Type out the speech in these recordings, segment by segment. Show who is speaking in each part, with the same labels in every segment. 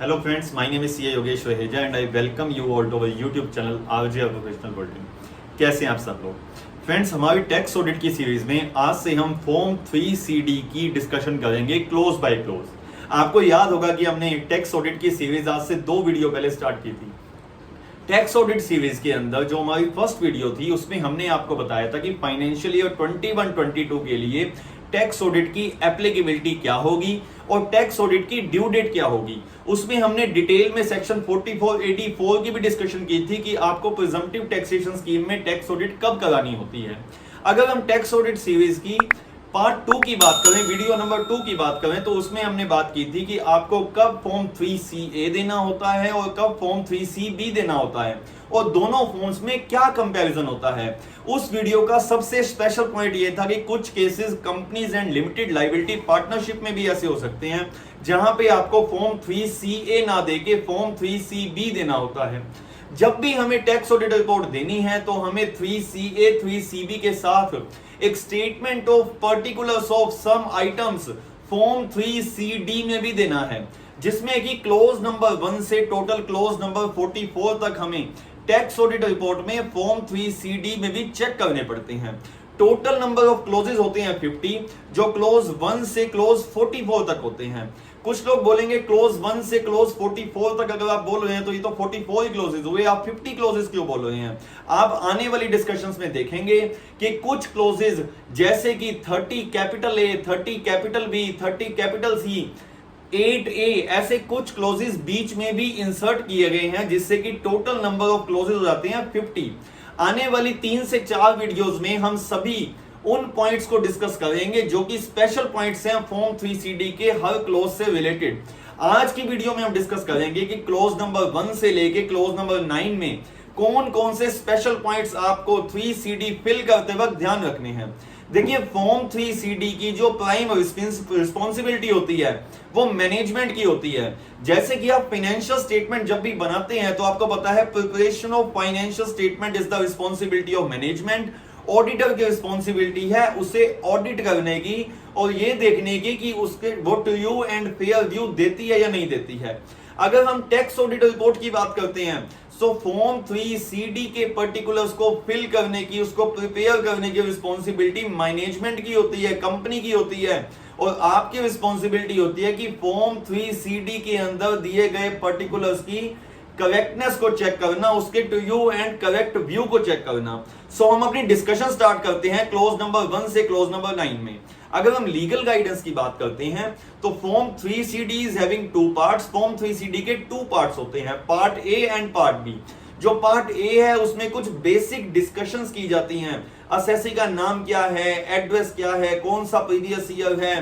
Speaker 1: Hello friends, my name is CA Yogesh Waheja and I welcome you all to our YouTube channel RJ Professional Worlding। कैसे हैं आप सब लोग? Friends, हमारी tax audit की series में आज से हम फॉर्म 3CD की डिस्कशन करेंगे क्लोज बाय क्लोज। आपको याद होगा कि हमने टैक्स ऑडिट की सीरीज आज से 2 वीडियो पहले स्टार्ट की थी। टैक्स ऑडिट सीरीज के अंदर जो हमारी फर्स्ट वीडियो थी उसमें हमने आपको बताया था कि फाइनेंशियल ईयर 21-22 के लिए टैक्स ऑडिट की एप्लीकेबिलिटी क्या होगी और टैक्स ऑडिट की ड्यू डेट क्या होगी। उसमें हमने डिटेल में सेक्शन 4484 की भी डिस्कशन की थी कि आपको प्रिजम्पटिव टैक्सेशन स्कीम में टैक्स ऑडिट कब करानी होती है। अगर हम टैक्स ऑडिट सीरीज की पार्ट 2 की बात करें, वीडियो नंबर 2 की बात करें, तो उसमें हमने बात की थी कि आपको कब फॉर्म 3CA देना होता है और कब फॉर्म 3CB देना होता है और दोनों फॉर्म्स में क्या कंपैरिजन होता है। उस वीडियो का सबसे स्पेशल पॉइंट ये था कि कुछ cases companies and limited liability partnership में भी ऐसे हो सकते हैं जहां पे आपको फॉर्म 3CA ना देके फॉर्म 3CB देना होता है। जब भी हमें टैक्स ऑडिट रिपोर्ट देनी है तो हमें 3CA 3CB के साथ एक statement of particulars of some items form 3CD में भी देना है, जिसमें कि क्लोज नंबर 1 से टोटल क्लोज नंबर 44 तक हमें टैक्स ऑडिट रिपोर्ट में फॉर्म 3CD में भी चेक करने पड़ते हैं। टोटल नंबर ऑफ क्लोजेस होते हैं 50, जो क्लोज 1 से क्लोज 44 तक होते हैं। कुछ लोग बोलेंगे क्लोज 1 से क्लोज 44 तक अगर आप बोल रहे हैं तो ये तो 44 ही क्लोजेस हुए, आप 50 क्लोजेस क्यों बोल रहे हैं। आप आने वाली डिस्कशंस में देखेंगे कि कुछ क्लोजेस जैसे कि 30 capital A, 30 capital B, 30 capital C, 8A, ऐसे कुछ क्लोजेस बीच में भी इंसर्ट किए गए हैं, जिससे कि टोटल नंबर ऑफ क्लोजेस हो जाते हैं 50। आने वाली 3 से 4 वीडियोस में हम सभी उन पॉइंट्स को डिस्कस करेंगे जो कि स्पेशल पॉइंट्स हैं फॉर्म 3CD के हर क्लोज से रिलेटेड। आज की वीडियो में हम डिस्कस करेंगे कि क्लोज नंबर 1 से लेके क्लोज नंबर 9 में कौन कौन से स्पेशल पॉइंट्स आपको 3CD फिल करते वक्त ध्यान रखने हैं। देखिए, फॉर्म 3CD की जो प्राइम रिस्पॉन्सिबिलिटी होती है वो मैनेजमेंट की होती है। जैसे कि आप फाइनेंशियल स्टेटमेंट जब भी बनाते हैं तो आपको पता है preparation of financial statement is the responsibility of management. Auditor की रिस्पॉन्सिबिलिटी है उसे ऑडिट करने की और ये देखने की कि उसके वो ट्रू एंड फेयर व्यू देती है या नहीं देती है। अगर हम टैक्स ऑडिट रिपोर्ट की बात करते हैं तो फॉर्म 3CD के पर्टिकुलर्स को फिल करने की, उसको प्रिपेयर करने की रिस्पॉन्सिबिलिटी मैनेजमेंट की होती है, कंपनी की होती है, और आपकी रिस्पॉन्सिबिलिटी होती है कि फॉर्म 3CD के अंदर दिए गए पर्टिकुलर्स की करेक्टनेस को चेक करना, उसके ट्रू एंड करेक्ट व्यू को चेक करना। सो हम अपनी डिस्कशन स्टार्ट करते हैं क्लोज नंबर 1 से क्लोज नंबर 9 में। अगर हम लीगल गाइडेंस की बात करते हैं तो form 3CD is having 2 parts. Form 3CD के 2 पार्ट्स होते हैं, part A and part B। जो पार्ट A है उसमें कुछ बेसिक डिस्कशंस की जाती हैं। असेसी का नाम क्या है, एड्रेस क्या है, कौन सा प्रीवियस ईयर है,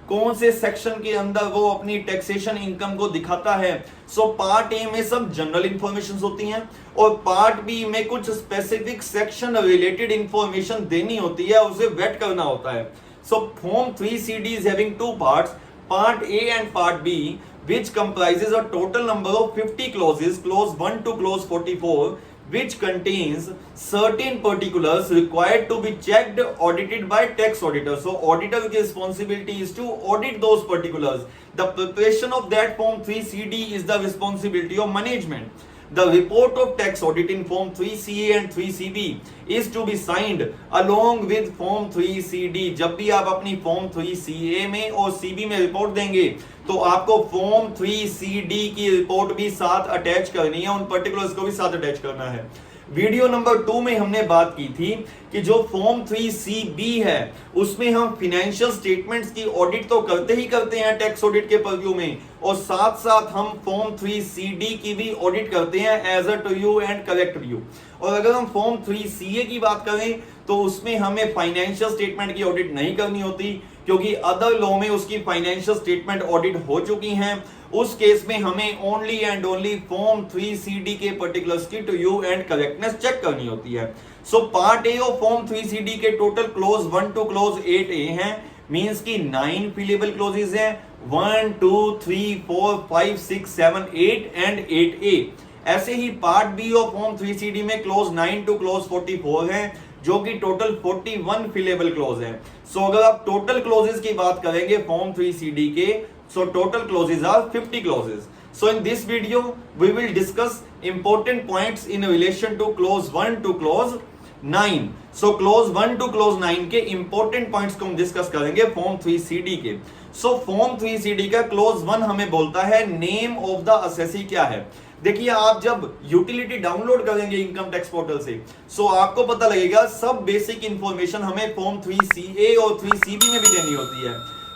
Speaker 1: कौन से सेक्शन के अंदर वो अपनी टैक्सेशन इनकम को दिखाता है। सो पार्ट ए में सब जनरल इंफॉर्मेशन होती हैं और पार्ट बी में कुछ स्पेसिफिक सेक्शन रिलेटेड इंफॉर्मेशन देनी होती है, उसे वेट करना होता है। So form 3CD is having 2 parts, part A and part B, which comprises a total number of 50 clauses, clause 1 to clause 44, which contains certain particulars required to be checked, audited by tax auditor. So auditor responsibility is to audit those particulars. The preparation of that form 3CD is the responsibility of management. The report of tax audit in form 3CA and 3CB is to be signed along with form 3CD. जब भी आप अपनी form 3CA में और CB में report देंगे तो आपको form 3CD की रिपोर्ट भी साथ अटैच करनी है, उन पर्टिकुलर्स को भी साथ अटैच करना है। वीडियो नंबर 2 में हमने बात की थी कि जो फॉर्म 3CB है उसमें हम फाइनेंशियल स्टेटमेंट्स की ऑडिट तो करते ही करते हैं टैक्स ऑडिट के परव्यू में, और साथ साथ हम फॉर्म 3CD की भी ऑडिट करते हैं as a true and correct view. और अगर हम फॉर्म 3CA की बात करें तो उसमें हमें फाइनेंशियल स्टेटमेंट की ऑडिट नहीं करनी होती, क्योंकि अदर लॉ में उसकी फाइनेंशियल स्टेटमेंट ऑडिट हो चुकी हैं। उस केस में हमें only and only form 3CD के पर्टिकुलर्स की ट्रू एंड करेक्टनेस चेक करनी होती है। So part A of form 3CD के total close 1 to close 8A हैं, मींस की 9 फिलेबल क्लोजेस हैं, 1 2 3 4 5 6 7 8 एंड 8A। ऐसे ही part B of form 3CD में क्लोज 9 टू क्लोज 44 है, जो कि टोटल 41 फिलेबल क्लोज है। सो अगर आप टोटल क्लोजेस की बात करेंगे फॉर्म 3CD के, so total clauses are 50 clauses. So in this video we will discuss important points in relation to clause 1 to clause 9. So clause 1 to clause 9 के important points को हम डिस्कस करेंगे form 3CD के. So form 3CD का close 1 हमें बोलता है name of the assessee क्या है. देखिए आप जब यूटिलिटी डाउनलोड करेंगे इनकम टैक्स पोर्टल से, सो आपको पता लगेगा सब बेसिक इंफॉर्मेशन हमें फॉर्म 3CA और 3CB में भी देनी होती है.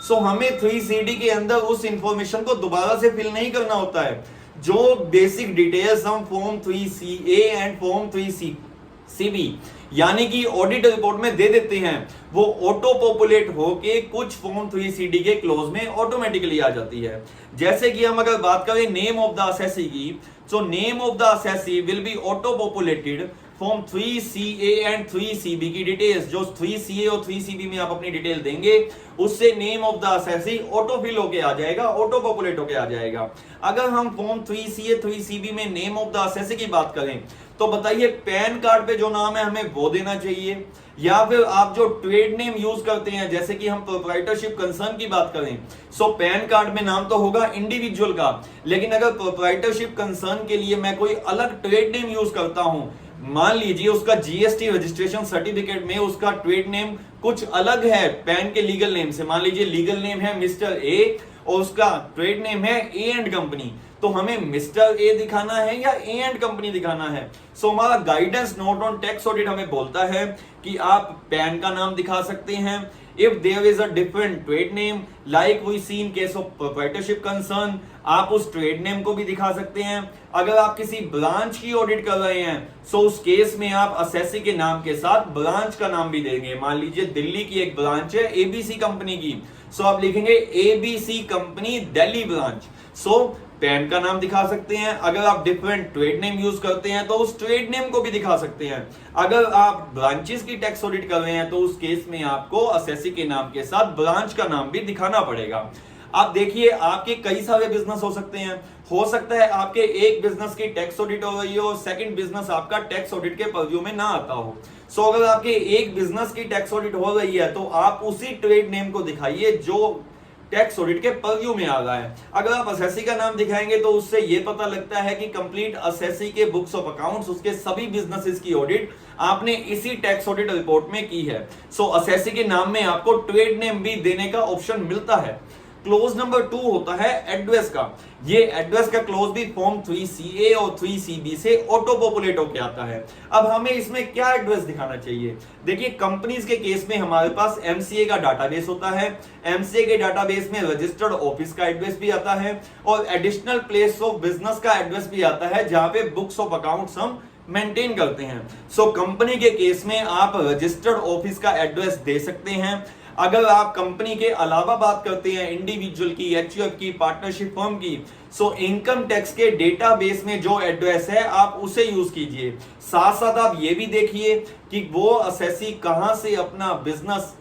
Speaker 1: सो हमें 3CD के अंदर उस इंफॉर्मेशन को दोबारा से फिल नहीं करना होता है. जो बेसिक डिटेल्स हम form 3CA and form 3CB यानी कि ऑडिट रिपोर्ट में दे देते हैं, वो ऑटो पॉपुलेट होके कुछ फॉर्म 3CD के क्लोज में ऑटोमेटिकली आ जाती है. जैसे कि हम अगर बात करें नेम ऑफ द असेसी की, so name of the assessee will be auto populated from 3CA and 3CB की डिटेल्स. जो 3CA और 3CB में आप अपनी डिटेल देंगे उससे name of the assessee auto fill होके आ जाएगा, ऑटो पॉपुलेट होके आ जाएगा. अगर हम फॉर्म 3CA 3CB में नेम ऑफ द असेसी की बात करें तो बताइए पैन कार्ड पे जो नाम है हमें वो देना चाहिए, या फिर आप जो ट्रेड नेम यूज करते हैं जैसे कि हम प्रोप्राइटरशिप कंसर्न की बात करें, सो पैन कार्ड में नाम तो होगा इंडिविजुअल का, लेकिन अगर प्रोप्राइटरशिप कंसर्न के लिए मैं कोई अलग ट्रेड नेम यूज करता हूं, मान लीजिए उसका जीएसटी रजिस्ट्रेशन सर्टिफिकेट में उसका ट्रेड नेम कुछ अलग है पैन के लीगल नेम से, मान लीजिए लीगल नेम है मिस्टर ए और उसका ट्रेड नेम है ए एंड कंपनी, तो हमें मिस्टर ए दिखाना है या ए एंड कंपनी दिखाना है. सो हमारा guidance note on tax audit हमें बोलता है कि आप पैन का नाम दिखा सकते हैं if there is a different trade name like we see in case of proprietorship concern. आप उस ट्रेड नेम को भी दिखा सकते हैं. अगर आप किसी ब्रांच की ऑडिट कर रहे हैं सो उस केस में आप असेसी के नाम के साथ ब्रांच का नाम भी देंगे. मान लीजिए दिल्ली की एक ब्रांच है एबीसी कंपनी की, सो आप लिखेंगे एबीसी कंपनी दिल्ली ब्रांच. सो पैन का नाम दिखा सकते हैं. अगर आप डिफरेंट ट्रेड नेम यूज करते हैं तो उस ट्रेड नेम को भी दिखा सकते हैं. अगर आप ब्रांचेस की टैक्स ऑडिट कर रहे हैं तो उस केस में आपको असेसी के नाम के साथ ब्रांच का नाम भी दिखाना पड़ेगा. आप देखिए आपके कई सारे बिजनेस हो सकते हैं, हो सकता है आपके एक बिजनेस की टैक्स ऑडिट हो रही हो, सेकंड बिजनेस आपका टैक्स ऑडिट के परव्यू में ना आता हो. सो अगर आपके एक बिजनेस की टैक्स ऑडिट हो रही है तो आप उसी ट्रेड नेम को दिखाइए जो टैक्स ऑडिट के परव्यू में आ रहा है. अगर आप असेसी का नाम दिखाएंगे तो उससे यह पता लगता है कि कंप्लीट असेसी के बुक्स ऑफ अकाउंट्स उसके सभी बिजनेसेस की ऑडिट आपने इसी टैक्स ऑडिट रिपोर्ट में की है. सो असेसी के नाम में आपको ट्रेड नेम भी देने का ऑप्शन मिलता है. क्लोज नंबर 2 होता है एड्रेस का. ये एड्रेस का क्लोज भी फॉर्म 3CA और 3CB से ऑटो पॉपुलेट होकर आता है. अब हमें इसमें क्या एड्रेस दिखाना चाहिए. देखिए कंपनीज के केस में हमारे पास एमसीए का डाटाबेस होता है. एमसीए के डाटाबेस में रजिस्टर्ड ऑफिस का एड्रेस भी आता है और एडिशनल प्लेस ऑफ बिजनेस का एड्रेस भी आता है जहां पे बुक्स ऑफ अकाउंट्स हम मेंटेन करते हैं. सो कंपनी के केस में आप रजिस्टर्ड ऑफिस का एड्रेस दे सकते हैं. अगर आप कंपनी के अलावा बात करते हैं इंडिविजुअल की, एचयूएफ की, पार्टनरशिप फर्म की, सो इनकम टैक्स के डेटाबेस में जो एड्रेस है आप उसे यूज कीजिए. साथ साथ आप ये भी देखिए कि वो असेसी कहां से अपना बिजनेस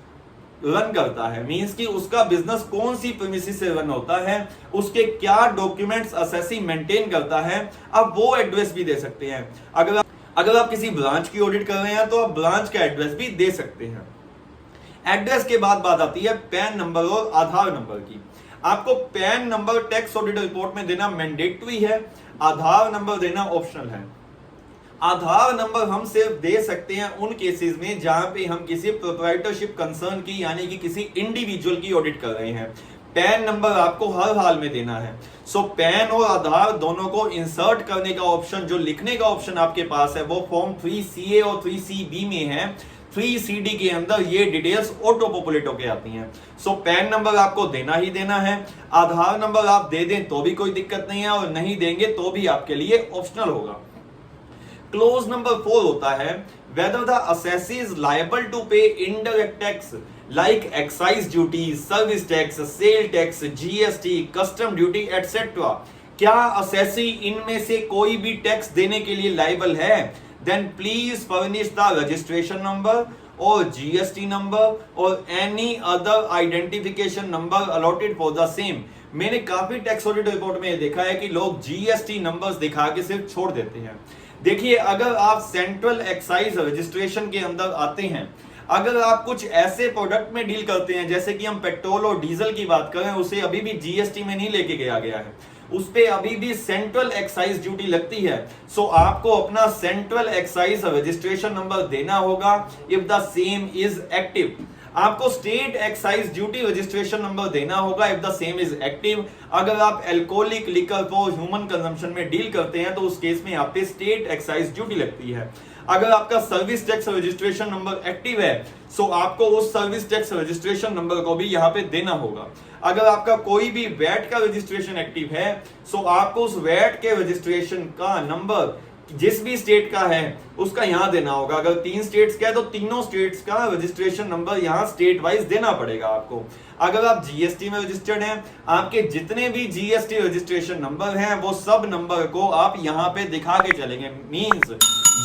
Speaker 1: रन करता है, मींस कि उसका बिजनेस कौन सी प्रीमिसेस से रन होता है, उसके क्या डॉक्यूमेंट्स असेसी मेंटेन करता है, आप वो एड्रेस भी दे सकते हैं. अगर आप किसी ब्रांच की ऑडिट कर रहे हैं तो आप ब्रांच का एड्रेस भी दे सकते हैं. एड्रेस के बाद बात आती है पैन नंबर और आधार नंबर की. आपको pan number tax audit report में देना मैंडेटरी है, आधार नंबर देना ऑप्शनल है. आधार नंबर हम सिर्फ दे सकते हैं उन केसेस में जहां पे हम किसी प्रोप्राइटरशिप कंसर्न की यानी कि किसी इंडिविजुअल की ऑडिट कर रहे हैं. पैन नंबर आपको हर हाल में देना है. सो पैन और आधार दोनों को इंसर्ट करने का ऑप्शन, जो लिखने का ऑप्शन आपके पास है वो फॉर्म 3CA और 3CB में है. 3CD के अंदर ये डिटेल्स ऑटो पॉपुलेट होके आती हैं. सो पैन नंबर आपको देना ही देना है. आधार नंबर आप दे दें तो भी कोई दिक्कत नहीं है और नहीं देंगे तो भी आपके लिए ऑप्शनल होगा. क्लोज नंबर 4 होता है whether the assessee is liable to pay indirect tax like excise duty, service tax, sale tax, GST, custom duty etc. क्या assessee इनमें से कोई भी टैक्स देने के लिए लायबल है? Then please furnish the registration number or GST number or any other identification number allotted for the same. मैंने काफी टैक्स ऑडिट रिपोर्ट में देखा है कि लोग जीएसटी नंबर्स दिखा के सिर्फ छोड़ देते हैं. देखिए अगर आप सेंट्रल एक्साइज रजिस्ट्रेशन के अंदर आते हैं, अगर आप कुछ ऐसे प्रोडक्ट में डील करते हैं जैसे कि हम पेट्रोल और डीजल की बात करें, उसे अभी भी जीएसटी में नहीं लेके गया है, उस पे अभी भी सेंट्रल एक्साइज ड्यूटी लगती है। सो आपको अपना सेंट्रल एक्साइज रजिस्ट्रेशन नंबर देना होगा if the same is active. आपको state excise duty registration number देना होगा if the same is active. अगर आप एल्कोहलिक लिकर को ह्यूमन कंजम्पशन में डील करते हैं तो उस केस में यहाँ पे स्टेट एक्साइज ड्यूटी लगती है। अगर आपका service tax registration number active है सो आपको उस सर्विस टैक्स रजिस्ट्रेशन नंबर को भी यहाँ पे देना होगा। अगर आपका कोई भी वैट का रजिस्ट्रेशन एक्टिव है सो आपको उस वैट के रजिस्ट्रेशन का नंबर जिस भी स्टेट का है उसका यहां देना होगा। अगर 3 स्टेट्स का है तो तीनों स्टेट्स का रजिस्ट्रेशन नंबर यहां स्टेट वाइज देना पड़ेगा आपको। अगर आप जीएसटी में रजिस्टर्ड हैं, आपके जितने भी जीएसटी रजिस्ट्रेशन नंबर हैं वो सब नंबर को आप यहां पे दिखा के चलेंगे। मींस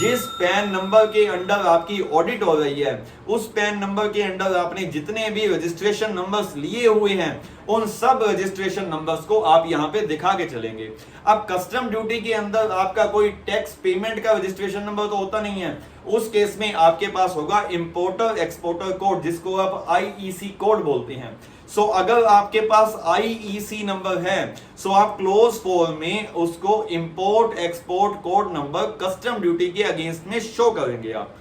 Speaker 1: जिस पैन नंबर के अंडर आपकी ऑडिट हो रही है उस पैन नंबर के अंडर आपने जितने भी रजिस्ट्रेशन नंबर्स लिए हुए हैं उन सब रजिस्ट्रेशन नंबर्स को आप यहां पे दिखा के चलेंगे। अब कस्टम ड्यूटी के अंदर आपका कोई टैक्स पेमेंट का रजिस्ट्रेशन नंबर तो होता नहीं है, उस केस में आपके पास होगा इंपोर्टर एक्सपोर्टर कोड जिसको आप आईईसी कोड बोलते हैं। सो अगर आपके पास आईईसी नंबर है सो आप क्लोज फॉर्म में उसको import export code number custom duty के अगेंस्ट में शो करेंगे आप।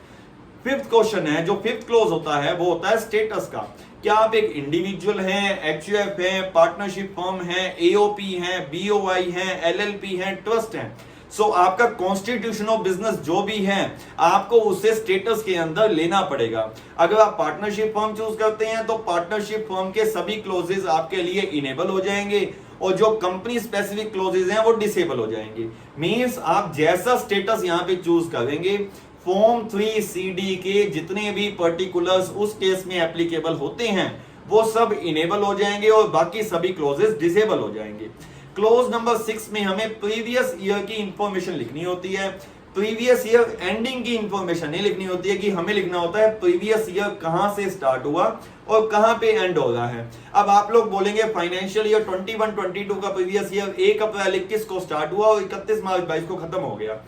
Speaker 1: फिफ्थ क्वेश्चन है, जो फिफ्थ क्लोज होता है वो होता है स्टेटस का। क्या आप एक इंडिविजुअल हैं, एचयूएफ है, पार्टनरशिप फर्म है, एओपी है, बीओआई है, एलएलपी है, ट्रस्ट है। सो आपका कॉन्स्टिट्यूशन ऑफ बिजनेस जो भी है आपको उसे स्टेटस के अंदर लेना पड़ेगा। अगर आप पार्टनरशिप फर्म चूज करते हैं तो पार्टनरशिप फर्म के सभी क्लोजेस आपके लिए इनेबल हो जाएंगे और जो कंपनी स्पेसिफिक क्लोजेस हैं वो डिसेबल हो जाएंगे। मींस आप जैसा स्टेटस यहां पे चूज करेंगे फॉर्म 3CD के जितने भी पर्टिकुलर्स उस केस में एप्लीकेबल होते हैं वो सब इनेबल हो जाएंगे और बाकी सभी क्लोजेस डिसेबल हो जाएंगे। क्लोज नंबर 6 में हमें प्रीवियस ईयर की इंफॉर्मेशन लिखनी होती है। प्रीवियस ईयर एंडिंग की इंफॉर्मेशन नहीं लिखनी होती है कि हमें लिखना होता है प्रीवियस ईयर कहां से स्टार्ट हुआ और कहां पे एंड हो रहा है। अब आप लोग बोलेंगे फाइनेंशियल ईयर 21-22 का प्रीवियस ईयर 1 अप्रैल 21 को स्टार्ट हुआ और 31 मार्च 22 को खत्म हो गया।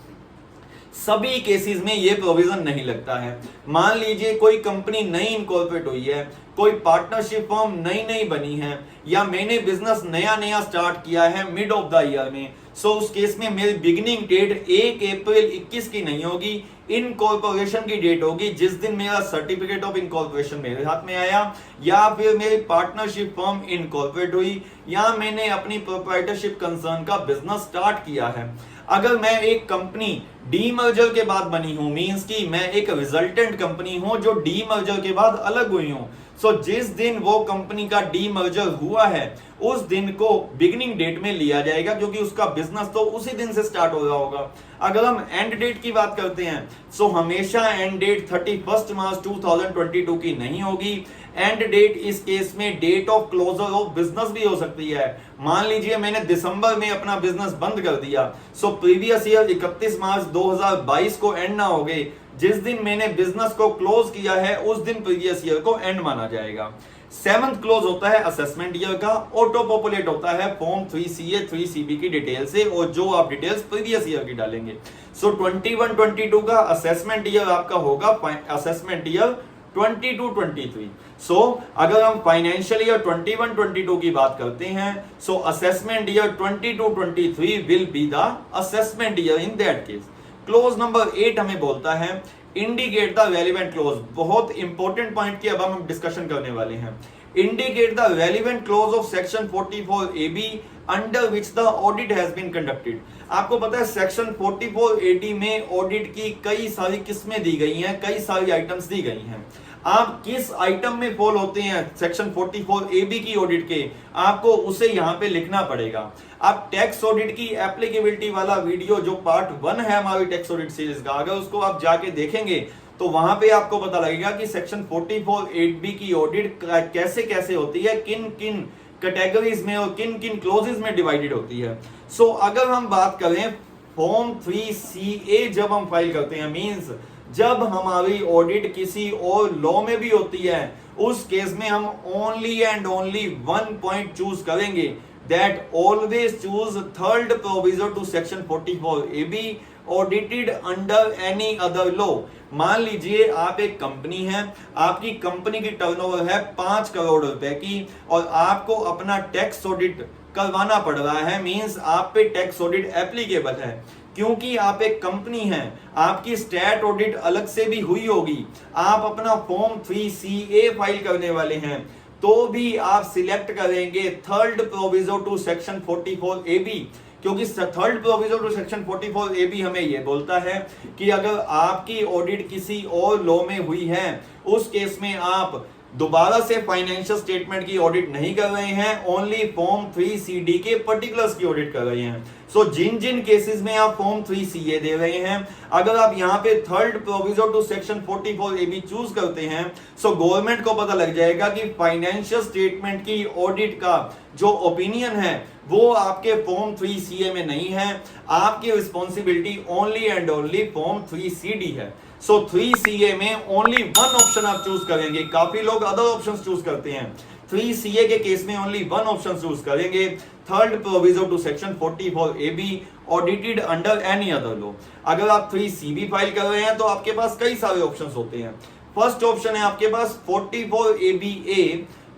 Speaker 1: सभी केसेस में ये प्रोविजन नहीं लगता है। मान लीजिए कोई कंपनी नई इनकॉर्पोरेट हुई है, कोई पार्टनरशिप फर्म नई बनी है या मैंने बिजनेस नया स्टार्ट किया है मिड ऑफ द ईयर में, सो उस केस में मेरी बिगिनिंग डेट 1 अप्रैल 21 की नहीं होगी, इनकॉर्पोरेशन की डेट होगी जिस दिन मेरा सर्टिफिकेट ऑफ इनकॉर्पोरेशन मेरे हाथ में आया या फिर मेरी पार्टनरशिप फर्म इनकॉर्पोरेट हुई या मैंने अपनी प्रोप्राइटरशिप कंसर्न का बिजनेस स्टार्ट किया है। अगर मैं एक कंपनी डीमर्जर के बाद बनी हूं, मींस कि मैं एक रिजल्टेंट कंपनी हूं जो डीमर्जर के बाद अलग हुई हूं, सो जिस दिन वो कंपनी का डीमर्जर हुआ है उस दिन को बिगिनिंग डेट में लिया जाएगा क्योंकि उसका बिजनेस तो उसी दिन से स्टार्ट हो रहा होगा। अगर हम एंड डेट की बात करते हैं सो हमेशा एंड डेट 31 मार्च 2022 की नहीं होगी। एंड डेट इस केस में date of closure of business भी हो सकती है। मान लीजिए मैंने दिसंबर में अपना बिजनेस बंद कर दिया, सो प्रीवियस ईयर 31 मार्च 2022 को एंड ना हो गए, जिस दिन मैंने बिजनेस को क्लोज किया है उस दिन प्रीवियस ईयर को एंड माना जाएगा। 7th क्लोज होता है असेसमेंट ईयर का, ऑटो पॉपुलेट होता है फॉर्म 3CA 3CB की डिटेल से और जो आप डिटेल्स प्रीवियस ईयर की डालेंगे। सो 21-22 का असेसमेंट ईयर आपका होगा असेसमेंट ईयर 22-23। सो अगर हम फाइनेंशियल ईयर 21-22 की बात करते हैं so assessment year 22-23 will be the assessment year in that case. Clause number 8 हमें बोलता है इंडिकेट द रेलिवेंट क्लोज। बहुत इंपॉर्टेंट पॉइंट की अब हम डिस्कशन करने वाले हैं। Indicate the relevant clause of section 44AB under which the audit has been conducted. आपको पता है सेक्शन 44AD में ऑडिट की कई सारी किस्में दी गई हैं, कई सारी आइटम्स दी गई हैं। आप किस आइटम में फॉल होते हैं सेक्शन 44AB की ऑडिट के, आपको उसे यहां पे लिखना पड़ेगा। आप टैक्स ऑडिट की एप्लीकेबिलिटी वाला वीडियो जो पार्ट 1 है हमारी टैक्स ऑडिट सीरीज का, अगर उसको आप जाके देखेंगे तो वहां पे आपको पता लगेगा कि सेक्शन 44AB की ऑडिट कैसे कैसे होती है, किन किन कैटेगरीज में और किन किन क्लोजेस में डिवाइडेड होती है। सो अगर हम बात करें फॉर्म 3CA जब हम फाइल करते हैं, मींस जब हमारी ऑडिट किसी और लॉ में भी होती है, उस केस में हम only and only 1 point choose करेंगे, that always choose third provision to section 44AB audited under any other law. मान लीजिए आप एक कंपनी है, आपकी कंपनी की टर्नओवर है 5 करोड़ रुपए की और आपको अपना टैक्स ऑडिट करवाना पड़ रहा है, मींस आप पे टैक्स ऑडिट एप्लीकेबल है। क्योंकि आप एक कंपनी हैं, आपकी स्टैट ऑडिट अलग से भी हुई होगी, आप अपना फॉर्म 3CA फाइल करने वाले हैं, तो भी आप सिलेक्ट करेंगे third proviso to section 44AB। क्योंकि third proviso to section 44AB हमें यह बोलता है कि अगर आपकी ऑडिट किसी और लॉ में हुई है, उस केस में आप दोबारा से फाइनेंशियल स्टेटमेंट की ऑडिट नहीं कर रहे हैं, ओनली फॉर्म 3CD के पर्टिकुलर्स की ऑडिट कर रहे हैं। सो जिन जिन केसेस में आप फॉर्म 3CA दे रहे हैं, अगर आप यहां पे third proviso to section 44AB choose करते हैं, सो गवर्नमेंट को पता लग जाएगा कि फाइनेंशियल स्टेटमेंट की ऑडिट का जो ओपिनियन है वो आपके फॉर्म 3CA में नहीं है, आपकी responsibility only and only form 3CD है। सो 3CA में ओनली वन ऑप्शन आप चूज करेंगे। काफी लोग अदर ऑप्शन चूज करते हैं, 3CA के केस में ओनली वन ऑप्शन चूज करेंगे, third proviso to section 44AB audited under any other law. अगर आप 3CB फाइल कर रहे हैं तो आपके पास कई सारे ऑप्शंस होते हैं। फर्स्ट ऑप्शन है आपके पास 44ABA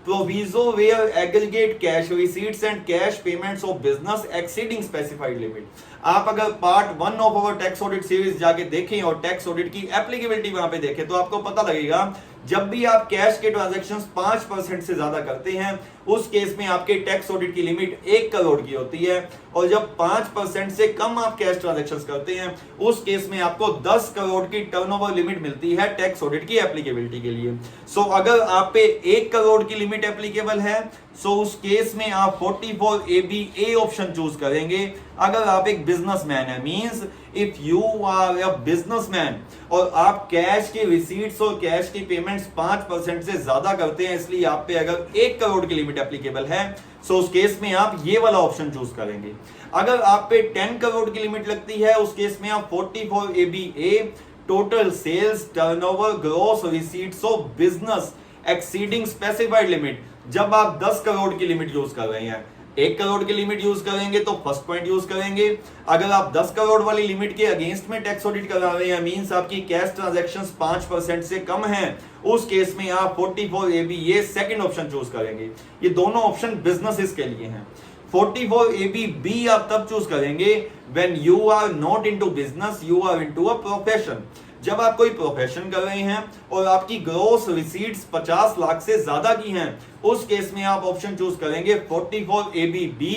Speaker 1: proviso where aggregate cash receipts and cash payments of business exceeding specified limit। आप अगर part 1 of our tax audit series जाके देखें और टैक्स ऑडिट की एप्लीकेबिलिटी वहां पे देखें तो आपको पता लगेगा, जब भी आप कैश के ट्रांजैक्शंस 5% से ज्यादा करते हैं, उस केस में आपके टैक्स ऑडिट की लिमिट 1 करोड़ की होती है, और जब 5% से कम आप कैश ट्रांजैक्शंस करते हैं, उस केस में आपको 10 करोड़ की टर्नओवर लिमिट मिलती है टैक्स ऑडिट की एप्लीकेबिलिटी के लिए। सो अगर आप पे 1 करोड़ की लिमिट एप्लीकेबल है, सो उस केस में आप 44ABA ऑप्शन चूज करेंगे। अगर आप एक बिजनेसमैन है, means if you are a businessman और आप कैश की रिसीट्स और कैश की पेमेंट्स 5% से ज्यादा करते हैं, इसलिए आप पे अगर 1 करोड़ की लिमिट एप्लीकेबल है, सो उस केस में आप ये वाला ऑप्शन चूज करेंगे। अगर आप पे 10 करोड़ की लिमिट लगती है, उस केस में आप 44ABA total sales turnover gross receipts of business exceeding specified limit, जब आप 10 करोड़ की लिमिट यूज कर रहे हैं, 1 करोड़ की लिमिट यूज करेंगे तो फर्स्ट पॉइंट यूज करेंगे। अगर आप 10 करोड़ वाली लिमिट के अगेंस्ट में टैक्स ऑडिट करा रहे हैं, मींस आपकी कैश ट्रांजैक्शंस 5% से कम हैं, उस केस में आप 44AB ये सेकंड ऑप्शन चूज करेंगे। ये दोनों ऑप्शन बिजनेसेस के लिए हैं। 44ABB आप तब चूज करेंगे when you are not into business, you are into a profession. जब आप कोई प्रोफेशन कर रहे हैं और आपकी ग्रोस रिसीट्स 50 लाख से ज्यादा की हैं, उस केस में आप ऑप्शन चूज करेंगे 44ABB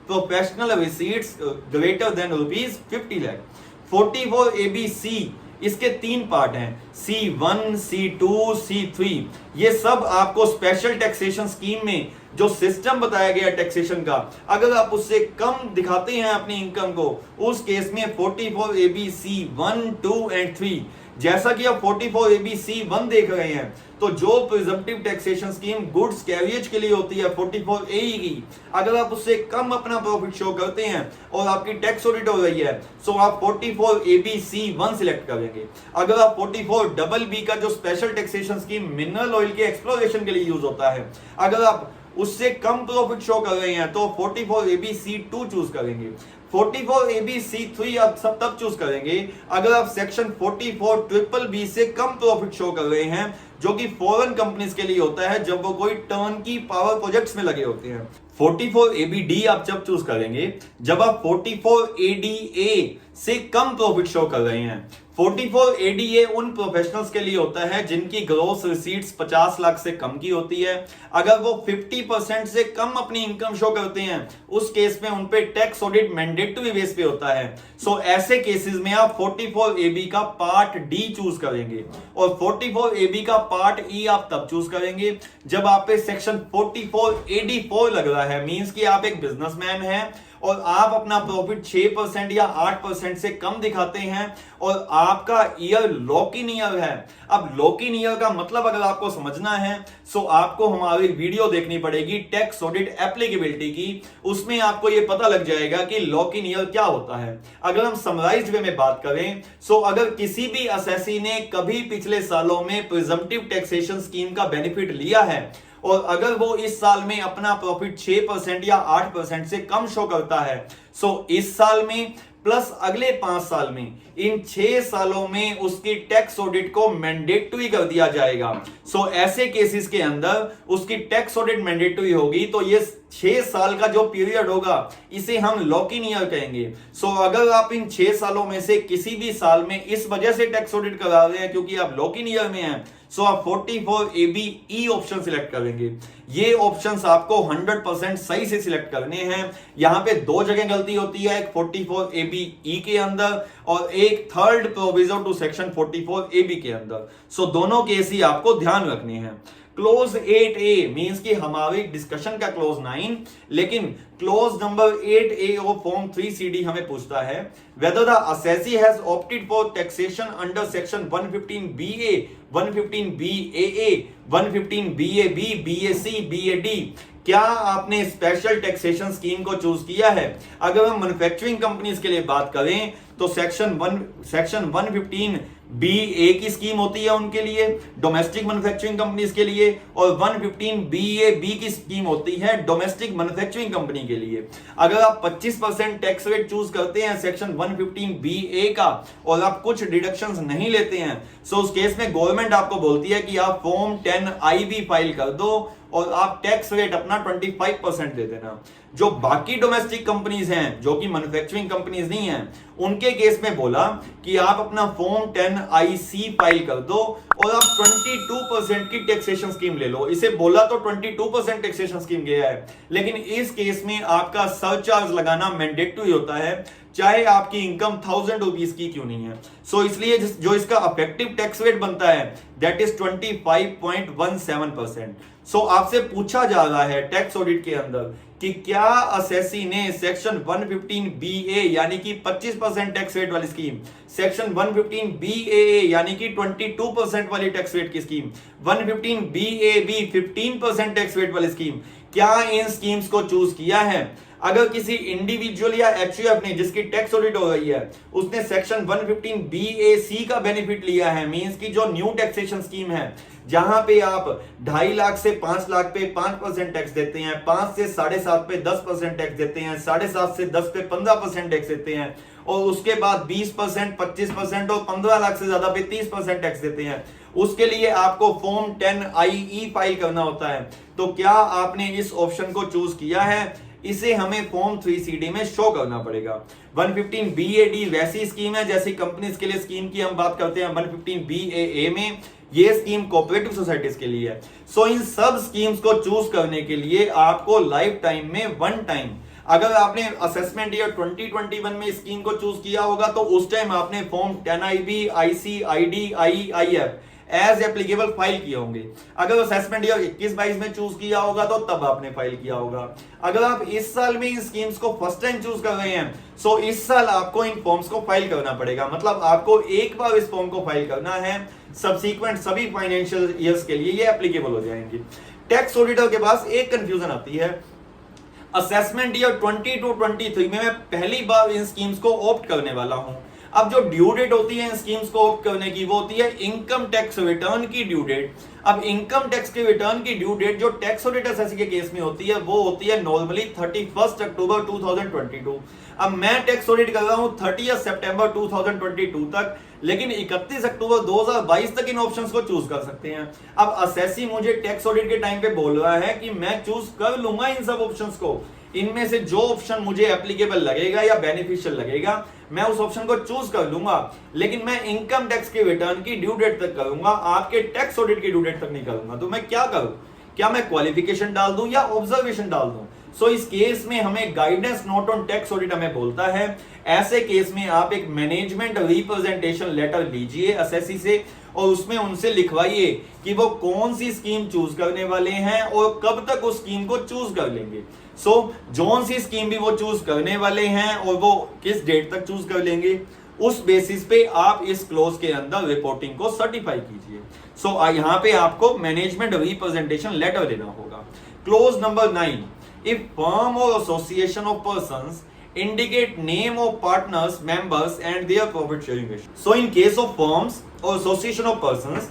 Speaker 1: professional receipts greater than ₹50 lakh. 44ABC इसके 3 पार्ट हैं, C1, C2, C3। ये सब आपको स्पेशल टैक्सेशन स्कीम में जो सिस्टम बताया गया टैक्सेशन का, अगर आप उससे कम दिखाते हैं अपनी इनकम को, उस केस में 44AB C1, 2 एंड 3। जैसा कि आप 44AB C1 देख रहे हैं, तो जो presumptive taxation scheme goods carriage के लिए होती है 44AE की, अगर आप उससे कम अपना प्रॉफिट शो करते हैं और आपकी टैक्स ऑडिट हो रही है, सो आप 44AB C1 सिलेक्ट करेंगे। अगर आप 44BB का जो special taxation scheme mineral oil के एक्सप्लोरेशन के लिए यूज होता है, अगर आप उससे कम प्रॉफिट शो कर रहे हैं, तो 44AB C2 चूज करेंगे। 44AB C3 आप सब तब चूज करेंगे अगर आप सेक्शन 44BBB से कम प्रॉफिट शो कर रहे हैं, जो कि फॉरेन कंपनीज के लिए होता है जब वो कोई टर्न की पावर प्रोजेक्ट्स में लगे होते हैं। 44ABD आप जब चूज करेंगे जब आप 44ADA से कम प्रॉफिट शो कर रहे हैं। 44ADA उन प्रोफेशनल्स के लिए होता है जिनकी ग्रॉस रिसीट्स 50 लाख से कम की होती है। अगर वो 50% से कम अपनी इनकम शो करते हैं, उस केस में उन पे टैक्स ऑडिट मैंडेटरी बेस पे होता है। सो ऐसे केसेस में आप 44AB का पार्ट डी चूज करेंगे और 44AB का पार्ट ई आप तब चूज करेंगे जब आप पे सेक्शन 44AD4 लग रहा है, मींस कि आप एक बिजनेसमैन हैं और आप अपना प्रॉफिट 6% या 8% से कम दिखाते हैं और आपका ईयर लॉक इन ईयर है। अब लॉक इन ईयर का मतलब अगर आपको समझना है, सो आपको हमारी वीडियो देखनी पड़ेगी टैक्स ऑडिट एप्लीकेबिलिटी की, उसमें आपको यह पता लग जाएगा कि लॉक इन ईयर क्या होता है। अगर हम समराइज्ड वे में बात करें, सो अगर किसी भी असेसी ने कभी पिछले सालों में प्रिजम्पटिव टैक्सेशन स्कीम का बेनिफिट लिया है और अगर वो इस साल में अपना प्रॉफिट 6% या 8% से कम शो करता है, सो इस साल में प्लस अगले 5 साल में, इन 6 सालों में उसकी टैक्स ऑडिट को मैंडेटरी कर दिया जाएगा। सो ऐसे केसेस के अंदर उसकी टैक्स ऑडिट मैंडेटरी होगी, तो ये 6 साल का जो पीरियड होगा इसे हम लॉक इन ईयर कहेंगे। सो अगर आप इन 6 सालों में से किसी भी साल में इस वजह से टैक्स ऑडिट करा रहे हैं क्योंकि आप लॉक इन ईयर में हैं, सो आप 44AB ऑप्शन सिलेक्ट करेंगे। ये ऑप्शंस आपको 100% सही से सिलेक्ट करने हैं। यहां पे 2 जगह गलती होती है, एक 44AB के अंदर और एक third provision to section 44AB के अंदर। सो दोनों केस ही आपको ध्यान रखने हैं। क्लोज 8A मींस कि हमारी डिस्कशन का क्लोज 9, लेकिन close number 8A of form 3CD हमें पूछता है whether the assessee has opted for taxation under section 115BA, 115BAA, 115BAB, BAC, BAD, क्या आपने स्पेशल टैक्सेशन स्कीम को चूज किया है। अगर हम मैन्युफैक्चरिंग कंपनीज के लिए बात करें तो सेक्शन 115BA की स्कीम होती है उनके लिए, डोमेस्टिक मैन्युफैक्चरिंग कंपनीज के लिए, और 115BAB की स्कीम होती है डोमेस्टिक मैन्युफैक्चरिंग कंपनी के लिए। अगर आप 25% टैक्स रेट चूज करते हैं सेक्शन 115BA का और आप कुछ डिडक्शंस नहीं लेते हैं, सो उस केस में गवर्नमेंट आपको बोलती है कि आप फॉर्म 10IB फाइल कर दो और आप टैक्स रेट अपना 25% दे देना। जो बाकी डोमेस्टिक कंपनीज हैं जो कि मैन्युफैक्चरिंग कंपनीज नहीं हैं, उनके केस में बोला कि आप अपना फॉर्म 10IC फाइल कर दो और आप 22% की टैक्सेशन स्कीम ले लो। इसे बोला तो 22% टैक्सेशन स्कीम गया है, लेकिन इस केस में आपका सरचार्ज लगाना मैंडेटरी होता है, चाहे आपकी इनकम 1000 रुपीज की क्यों नहीं है। सो इसलिए जो इसका अफेक्टिव टैक्स रेट बनता है दैट इज 25.17%। सो आपसे पूछा जा रहा है टैक्स ऑडिट के अंदर कि क्या असेसी ने सेक्शन 115BA यानी कि 25% टैक्स रेट वाली स्कीम, सेक्शन 115BAA यानी कि 22% वाली टैक्स रेट की स्कीम, 115BAB 15% टैक्स रेट वाली स्कीम, क्या इन स्कीम्स को चूज किया है। अगर किसी इंडिविजुअल या एचयूएफ ने जिसकी टैक्स ऑडिट हो रही है उसने सेक्शन 115BAC का बेनिफिट लिया है, मींस की जो न्यू टैक्सेशन स्कीम है जहां पे आप 2.5 लाख से 5 लाख पे 5% टैक्स देते हैं, 5 से 7.5 पे 10% टैक्स देते हैं, 7.5 से 10 पे 15% टैक्स देते हैं, और उसके बाद 20%, 25% और 15 लाख से ज्यादा पे 30% टैक्स देते हैं, उसके लिए आपको फॉर्म 10IE फाइल करना होता है। तो क्या आपने इस ऑप्शन को चूज किया है, इसे हमें फॉर्म 3CD में शो करना पड़ेगा। 115BAD वैसी स्कीम है जैसी कंपनीज के लिए स्कीम की हम बात करते हैं 115BAA में, ये स्कीम कोऑपरेटिव सोसाइटीज के लिए है। सो इन सब स्कीम्स को चूज करने के लिए आपको लाइफ टाइम में वन टाइम, अगर आपने असेसमेंट ईयर 2021 में स्कीम को चूज किया होगा तो उस टाइम आपने form 10IB, IC, ID, IE, IF as applicable file किए होंगे। अगर असेसमेंट ईयर 21-22 में चूज किया होगा तो तब आपने फाइल किया होगा। अगर आप इस साल में इन स्कीम्स को फर्स्ट टाइम चूज कर रहे हैं, सो इस साल आपको इन फॉर्म्स को फाइल करना पड़ेगा, मतलब आपको एक बार इस फॉर्म को फाइल करना है, सब्सीक्वेंट सभी फाइनेंशियल ईयर्स के लिए ये एप्लीकेबल हो जाएंगे। टैक्स ऑडिटर के पास एक कंफ्यूजन आती है, असेसमेंट ईयर 2022-23 में मैं पहली बार इन स्कीम्स को ऑप्ट करने वाला हूं। अब जो ड्यू डेट होती है इन स्कीम्स को ऑप्ट करने की वो होती है इनकम टैक्स रिटर्न की ड्यू डेट। अब इनकम टैक्स के रिटर्न की ड्यू डेट जो टैक्स ऑडिट असेसी के केस में होती है वो होती है नॉर्मली 31 अक्टूबर 2022। अब मैं टैक्स ऑडिट कर रहा हूं 30 सितंबर 2022 तक, लेकिन 31 अक्टूबर 2022 तक इन ऑप्शंस को चूज कर सकते हैं। अब असेसी मुझे टैक्स ऑडिट के टाइम पे बोल रहा है कि मैं चूज कर लूंगा इन सब ऑप्शंस को, इनमें से जो ऑप्शन मुझे एप्लीकेबल लगेगा या बेनिफिशियल लगेगा मैं उस ऑप्शन को चूज कर लूंगा, लेकिन मैं इनकम टैक्स के रिटर्न की ड्यू डेट तक करूंगा, आपके टैक्स ऑडिट की ड्यू डेट तक नहीं करूंगा। तो मैं क्या करूं, क्या मैं क्वालिफिकेशन डाल दूं या ऑब्जर्वेशन डाल दूं। सो इस केस में हमें guidance note on tax audit हमें बोलता है, ऐसे केस में आप एक मैनेजमेंट रिप्रेजेंटेशन लेटर लीजिए असेसी से और उसमें उनसे लिखवाइए कि वो कौन सी स्कीम चूज करने वाले हैं और कब तक उस स्कीम को चूज कर लेंगे। सो जोन सी स्कीम भी वो चूज करने वाले हैं और वो किस डेट तक चूज कर लेंगे, उस बेसिस पे आप इस क्लोज के अंदर रिपोर्टिंग को सर्टिफाई कीजिए। सो यहां पे आपको मैनेजमेंट रिप्रेजेंटेशन लेटर देना होगा। क्लोज नंबर 9, इफ फर्म और association of persons indicate name of partners, members and their profit sharing ratio. So in case of firms or association of persons,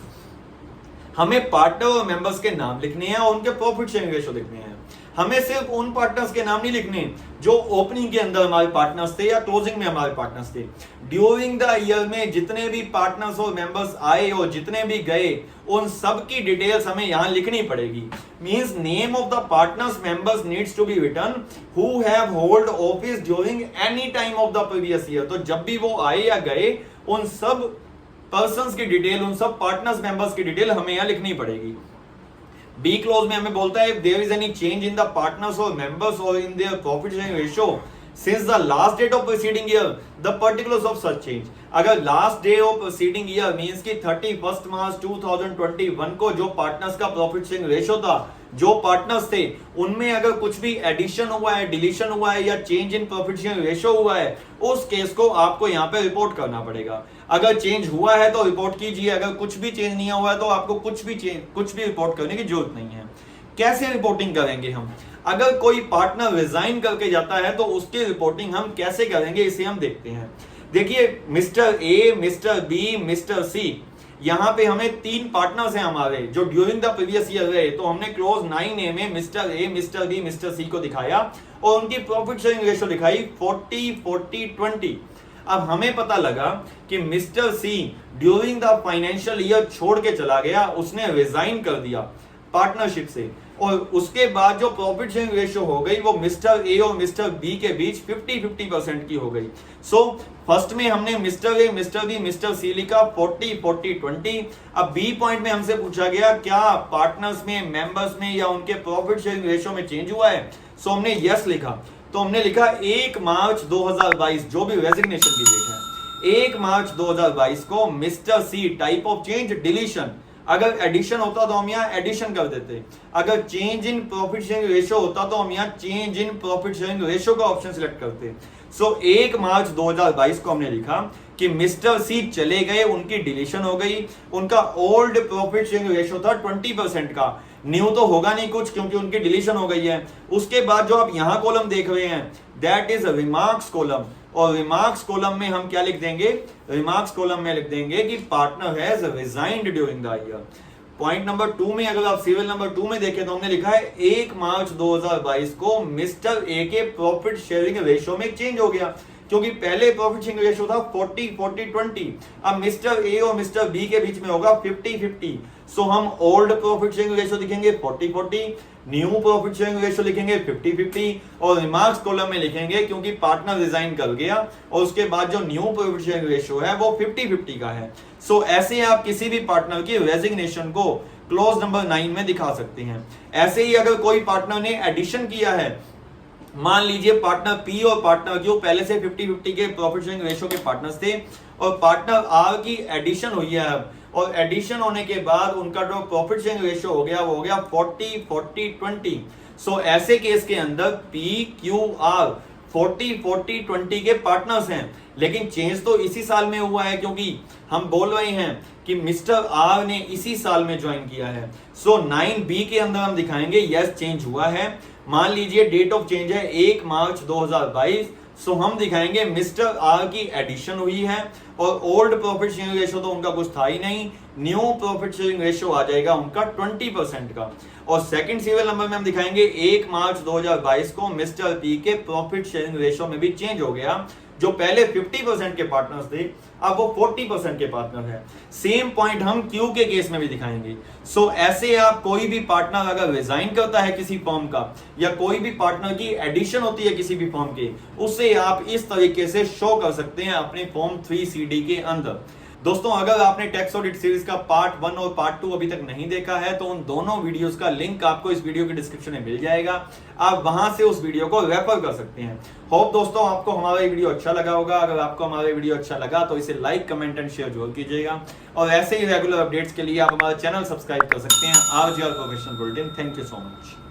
Speaker 1: हमें partner और members के नाम लिखने हैं और उनके प्रॉफिट शेयरिंग रेशियो लिखने हैं। हमें सिर्फ उन पार्टनर्स के नाम नहीं लिखने जो ओपनिंग के अंदर हमारे पार्टनर्स थे या क्लोजिंग में हमारे पार्टनर्स थे। ड्यूरिंग द ईयर में जितने भी पार्टनर्स और मेंबर्स आए और जितने भी गए, उन सब की डिटेल्स हमें यहां लिखनी पड़ेगी। Means name of the partners members needs to be written who have hold office during any time of the previous year. तो जब भी वो आए या गए, उन सब पर्संस की डिटेल, उन सब पार्टनर्स मेंबर्स की डिटेल हमें यहां लिखनी पड़ेगी। बी क्लोज में हमें बोलता है, if there is any change in the partners or members or in their profit sharing ratio since the last date of preceding year, the particulars of such change। अगर last day of preceding year means की 31 मार्च 2021 को जो partners का profit sharing ratio था, जो partners थे, उनमें अगर कुछ भी एडिशन हुआ है, डिलीशन हुआ है या change in profit sharing ratio हुआ है, उस केस को आपको यहाँ पे रिपोर्ट करना पड़ेगा। अगर चेंज हुआ है तो रिपोर्ट कीजिए, अगर कुछ भी चेंज नहीं हुआ है तो आपको कुछ भी रिपोर्ट करने की जरूरत नहीं है। कैसे रिपोर्टिंग करेंगे हम? अगर कोई पार्टनर रिजाइन करके जाता है तो उसकी रिपोर्टिंग हम कैसे करेंगे, इसे हम देखते हैं। देखिए, mister A, mister B, mister C, यहां पे हमें 3 पार्टनर्स हैं हमारे जो ड्यूरिंग द प्रीवियस ईयर रहे। तो हमने क्लोज 9A में mister A, mister B, mister C को दिखाया और उनकी प्रॉफिट शेयरिंग रेशियो दिखाई 40-40-20। अब हमें पता लगा कि mister C during the financial year छोड़ के चला गया, उसने रिजाइन कर दिया पार्टनरशिप से, और उसके बाद जो प्रॉफिट शेयरिंग रेशियो हो गई वो मिस्टर ए और मिस्टर बी के बीच 50-50% की हो गई। सो फर्स्ट में हमने mister A, mister B, mister C लिखा 40-40-20। अब बी पॉइंट में हमसे पूछा गया क्या पार्टनर्स में, मेंबर्स में या उनके प्रॉफिट शेयरिंग रेशियो में चेंज हुआ है। सो हमने यस लिखा। तो हमने लिखा 1 मार्च 2022, जो भी रेजिग्नेशन की डेट है, 1 मार्च 2022 को mister C type of change deletion. अगर एडिशन होता तो हम यहाँ एडिशन कर देते, अगर change in profit sharing ratio होता तो हम यहाँ change in profit sharing ratio का ऑप्शन सिलेक्ट करते। सो 1 मार्च 2022 को हमने लिखा कि मिस्टर सी चले गए, उनकी डिलीशन हो गई, उनका ओल्ड प्रॉफिट शेयरिंग रेशियो था 20% का, न्यू तो होगा नहीं कुछ क्योंकि उनकी डिलीशन हो गई है। उसके बाद जो आप यहाँ कॉलम देख रहे हैं दैट इज रिमार्क्स कॉलम, और रिमार्क्स कॉलम में हम क्या लिख देंगे, रिमार्क्स कॉलम में लिख देंगे कि partner has resigned during the year. Point number 2 में अगर आप सीरियल नंबर 2 में देखें तो हमने लिखा है 1 मार्च 2022 को मिस्टर ए के प्रॉफिट शेयरिंग रेशियो में चेंज हो गया, क्योंकि पहले प्रॉफिट शेयरिंग रेशियो था 40-40-20, अब मिस्टर ए और मिस्टर बी के बीच में होगा 50-50। सो हम ओल्ड प्रॉफिट शेयरिंग रेशियो लिखेंगे 40-40, न्यू प्रॉफिट शेयरिंग रेशियो लिखेंगे 50-50, और रिमार्क्स कॉलम में लिखेंगे क्योंकि पार्टनर रिजाइन कर गया और उसके बाद जो न्यू प्रॉफिट शेयरिंग रेशियो है वो 50-50 का है। सो ऐसे आप किसी भी पार्टनर की रेजिग्नेशन को क्लॉज नंबर 9 में दिखा सकते हैं। ऐसे ही अगर कोई पार्टनर ने एडिशन किया है, मान लीजिए पार्टनर पी और पार्टनर क्यू पहले से 50-50 के प्रॉफिट शेयरिंग रेशियो के पार्टनर्स थे, और पार्टनर आर की एडिशन हुई है अब, और एडिशन होने के बाद उनका जो प्रॉफिट शेयरिंग रेशियो हो गया वो हो गया 40-40-20। सो ऐसे केस के अंदर पी क्यू आर 40-40-20 के पार्टनर्स हैं, लेकिन चेंज तो इसी साल में हुआ है क्योंकि हम बोल रहे हैं कि मिस्टर आर ने इसी साल में ज्वाइन किया है। सो 9B के अंदर हम दिखाएंगे यस चेंज हुआ है। मान लीजिए डेट ऑफ चेंज है 1 मार्च 2022, सो हम दिखाएंगे मिस्टर आर की एडिशन हुई है और ओल्ड प्रॉफिट शेयरिंग रेशियो तो उनका कुछ था ही नहीं, न्यू प्रॉफिट शेयरिंग रेशियो आ जाएगा उनका 20% का। और सेकंड सीरियल नंबर में हम दिखाएंगे 1 मार्च 2022 को मिस्टर पी के प्रॉफिट शेयरिंग रेशियो में भी चेंज हो गया, जो पहले 50% के पार्टनर्स थे अब वो 40% के पार्टनर है। सेम पॉइंट हम क्यू के केस में भी दिखाएंगे। सो ऐसे आप कोई भी पार्टनर अगर रिजाइन करता है किसी फर्म का, या कोई भी पार्टनर की एडिशन होती है किसी भी फर्म के, उससे आप इस तरीके से शो कर सकते हैं अपने फॉर्म 3CD के अंदर। दोस्तों, अगर आपने टैक्स ऑडिट सीरीज का पार्ट 1 और पार्ट 2 अभी तक नहीं देखा है तो उन दोनों वीडियोस का लिंक आपको इस वीडियो के डिस्क्रिप्शन में मिल जाएगा, आप वहां से उस वीडियो को रेफर कर सकते हैं। होप दोस्तों आपको हमारा ये वीडियो अच्छा लगा होगा। अगर आपको हमारा वीडियो अच्छा लगा तो इसे लाइक, कमेंट एंड शेयर जरूर कीजिएगा, और ऐसे ही रेगुलर अपडेट्स के लिए आप हमारा चैनल सब्सक्राइब कर सकते हैं। RJR professional bulletin. Thank you so much.